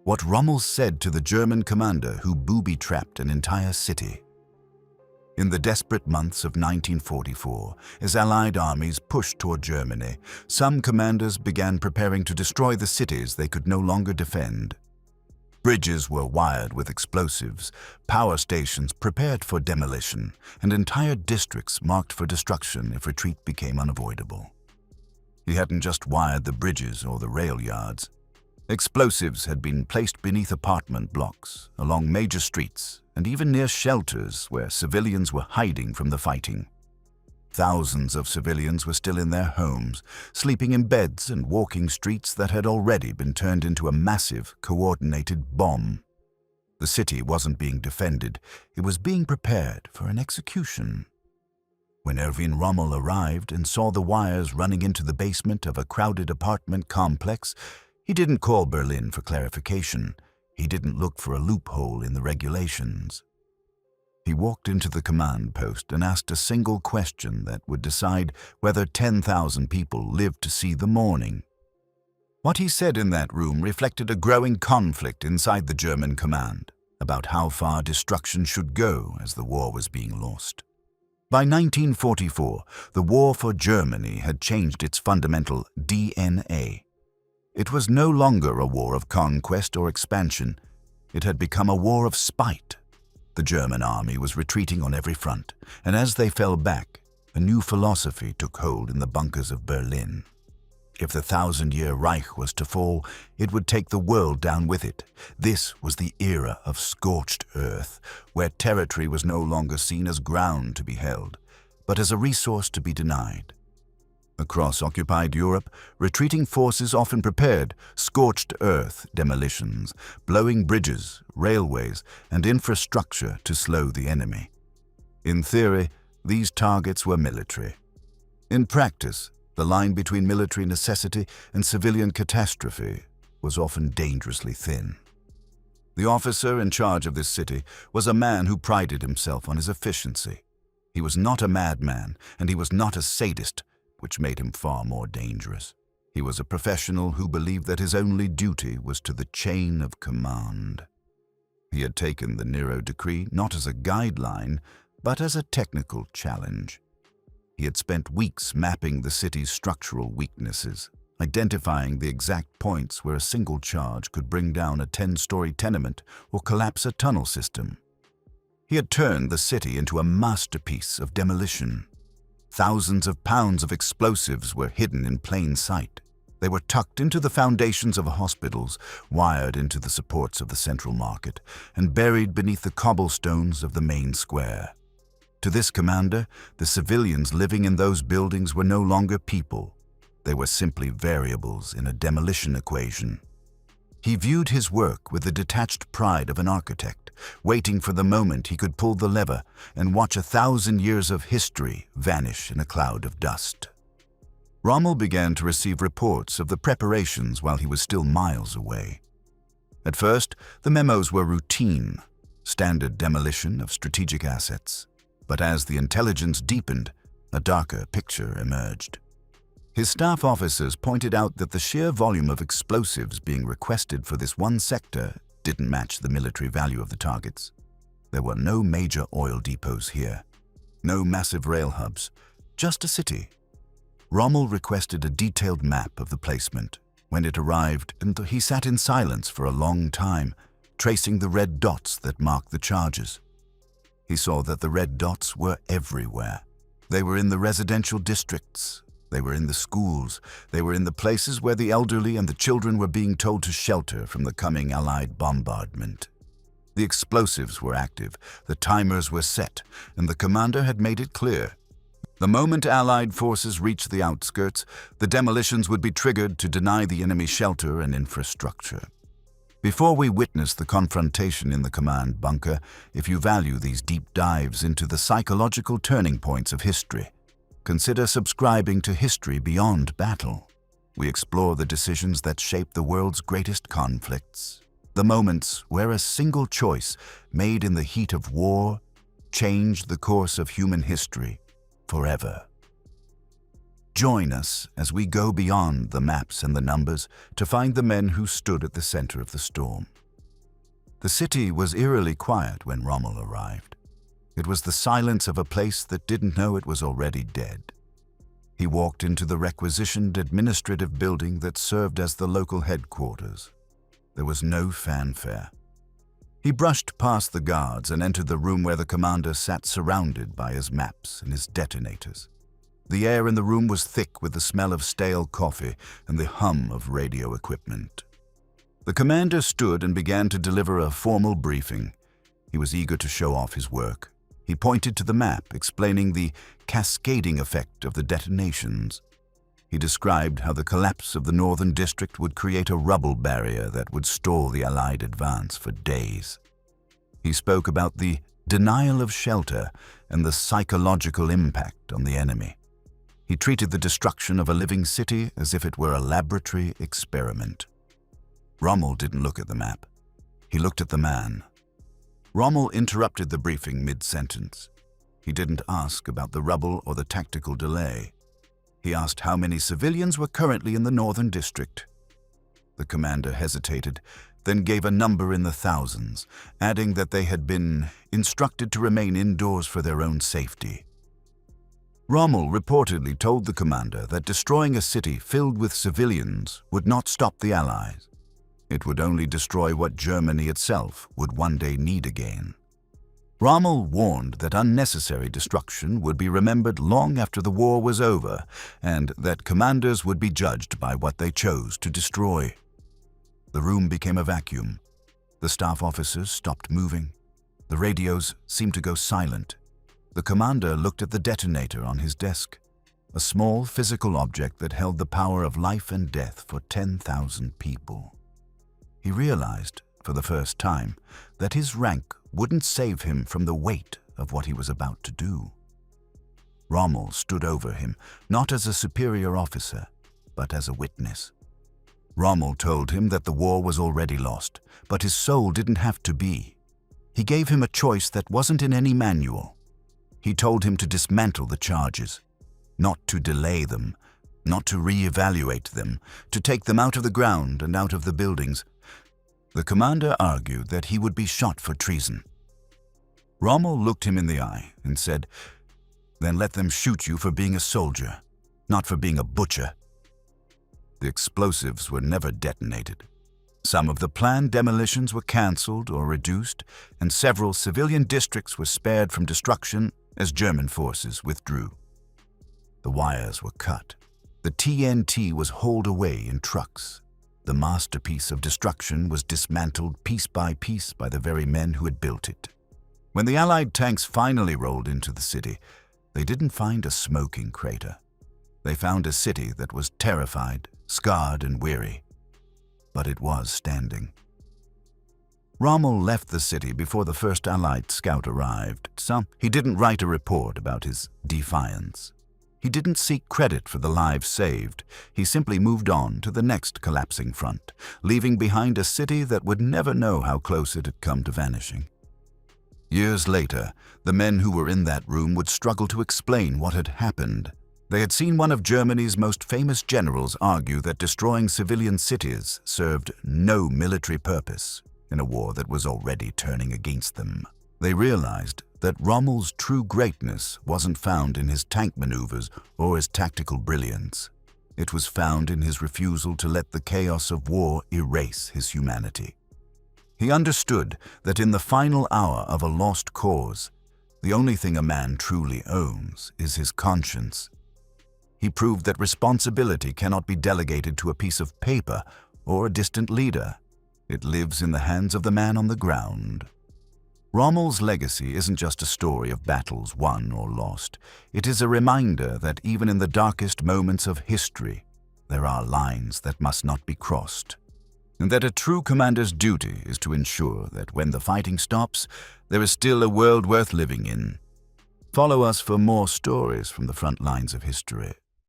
What Rommel said to the German commander who booby-trapped an entire city. In the desperate months of 1944, as Allied armies pushed toward Germany, some commanders began preparing to destroy the cities they could no longer defend. Bridges were wired with explosives, power stations prepared for demolition, and entire districts marked for destruction if retreat became unavoidable. He hadn't just wired the bridges or the rail yards. Explosives had been placed beneath apartment blocks, along major streets, and even near shelters where civilians were hiding from the fighting. Thousands of civilians were still in their homes, sleeping in beds and walking streets that had already been turned into a massive, coordinated bomb. The city wasn't being defended, it was being prepared for an execution. When Erwin Rommel arrived and saw the wires running into the basement of a crowded apartment complex, he didn't call Berlin for clarification. He didn't look for a loophole in the regulations. He walked into the command post and asked a single question that would decide whether 10,000 people lived to see the morning. What he said in that room reflected a growing conflict inside the German command about how far destruction should go as the war was being lost. By 1944, the war for Germany had changed its fundamental DNA. It was no longer a war of conquest or expansion. It had become a war of spite. The German army was retreating on every front, and as they fell back, a new philosophy took hold in the bunkers of Berlin. If the 1,000-year Reich was to fall, it would take the world down with it. This was the era of scorched earth, where territory was no longer seen as ground to be held, but as a resource to be denied. Across occupied Europe, retreating forces often prepared scorched earth demolitions, blowing bridges, railways, and infrastructure to slow the enemy. In theory, these targets were military. In practice, the line between military necessity and civilian catastrophe was often dangerously thin. The officer in charge of this city was a man who prided himself on his efficiency. He was not a madman, and he was not a sadist, which made him far more dangerous. He was a professional who believed that his only duty was to the chain of command. He had taken the Nero Decree not as a guideline, but as a technical challenge. He had spent weeks mapping the city's structural weaknesses, identifying the exact points where a single charge could bring down a 10-story tenement or collapse a tunnel system. He had turned the city into a masterpiece of demolition. Thousands of pounds of explosives were hidden in plain sight. They were tucked into the foundations of hospitals, wired into the supports of the central market, and buried beneath the cobblestones of the main square. To this commander, the civilians living in those buildings were no longer people. They were simply variables in a demolition equation. He viewed his work with the detached pride of an architect, waiting for the moment he could pull the lever and watch 1,000 years of history vanish in a cloud of dust. Rommel began to receive reports of the preparations while he was still miles away. At first, the memos were routine, standard demolition of strategic assets. But as the intelligence deepened, a darker picture emerged. His staff officers pointed out that the sheer volume of explosives being requested for this one sector didn't match the military value of the targets. There were no major oil depots here, no massive rail hubs, just a city. Rommel requested a detailed map of the placement. When it arrived, and he sat in silence for a long time, tracing the red dots that marked the charges. He saw that the red dots were everywhere. They were in the residential districts. They were in the schools. They were in the places where the elderly and the children were being told to shelter from the coming Allied bombardment. The explosives were active, the timers were set, and the commander had made it clear. The moment Allied forces reached the outskirts, the demolitions would be triggered to deny the enemy shelter and infrastructure. Before we witness the confrontation in the command bunker, if you value these deep dives into the psychological turning points of history, consider subscribing to History Beyond Battle. We explore the decisions that shape the world's greatest conflicts, the moments where a single choice made in the heat of war changed the course of human history forever. Join us as we go beyond the maps and the numbers to find the men who stood at the center of the storm. The city was eerily quiet when Rommel arrived. It was the silence of a place that didn't know it was already dead. He walked into the requisitioned administrative building that served as the local headquarters. There was no fanfare. He brushed past the guards and entered the room where the commander sat surrounded by his maps and his detonators. The air in the room was thick with the smell of stale coffee and the hum of radio equipment. The commander stood and began to deliver a formal briefing. He was eager to show off his work. He pointed to the map, explaining the cascading effect of the detonations. He described how the collapse of the northern district would create a rubble barrier that would stall the Allied advance for days. He spoke about the denial of shelter and the psychological impact on the enemy. He treated the destruction of a living city as if it were a laboratory experiment. Rommel didn't look at the map. He looked at the man. Rommel interrupted the briefing mid-sentence. He didn't ask about the rubble or the tactical delay. He asked how many civilians were currently in the northern district. The commander hesitated, then gave a number in the thousands, adding that they had been instructed to remain indoors for their own safety. Rommel reportedly told the commander that destroying a city filled with civilians would not stop the Allies. It would only destroy what Germany itself would one day need again. Rommel warned that unnecessary destruction would be remembered long after the war was over, and that commanders would be judged by what they chose to destroy. The room became a vacuum. The staff officers stopped moving. The radios seemed to go silent. The commander looked at the detonator on his desk, a small physical object that held the power of life and death for 10,000 people. He realized, for the first time, that his rank wouldn't save him from the weight of what he was about to do. Rommel stood over him, not as a superior officer, but as a witness. Rommel told him that the war was already lost, but his soul didn't have to be. He gave him a choice that wasn't in any manual. He told him to dismantle the charges, not to delay them, not to re-evaluate them, to take them out of the ground and out of the buildings. The commander argued that he would be shot for treason. Rommel looked him in the eye and said, "Then let them shoot you for being a soldier, not for being a butcher." The explosives were never detonated. Some of the planned demolitions were cancelled or reduced, and several civilian districts were spared from destruction as German forces withdrew. The wires were cut. The TNT was hauled away in trucks. The masterpiece of destruction was dismantled piece by the very men who had built it. When the Allied tanks finally rolled into the city, they didn't find a smoking crater. They found a city that was terrified, scarred, and weary. But it was standing. Rommel left the city before the first Allied scout arrived, so he didn't write a report about his defiance. He didn't seek credit for the lives saved. He simply moved on to the next collapsing front, leaving behind a city that would never know how close it had come to vanishing. Years later, the men who were in that room would struggle to explain what had happened. They had seen one of Germany's most famous generals argue that destroying civilian cities served no military purpose in a war that was already turning against them. They realized that Rommel's true greatness wasn't found in his tank maneuvers or his tactical brilliance. It was found in his refusal to let the chaos of war erase his humanity. He understood that in the final hour of a lost cause, the only thing a man truly owns is his conscience. He proved that responsibility cannot be delegated to a piece of paper or a distant leader. It lives in the hands of the man on the ground. Rommel's legacy isn't just a story of battles won or lost. It is a reminder that even in the darkest moments of history, there are lines that must not be crossed, and that a true commander's duty is to ensure that when the fighting stops, there is still a world worth living in. Follow us for more stories from the front lines of history.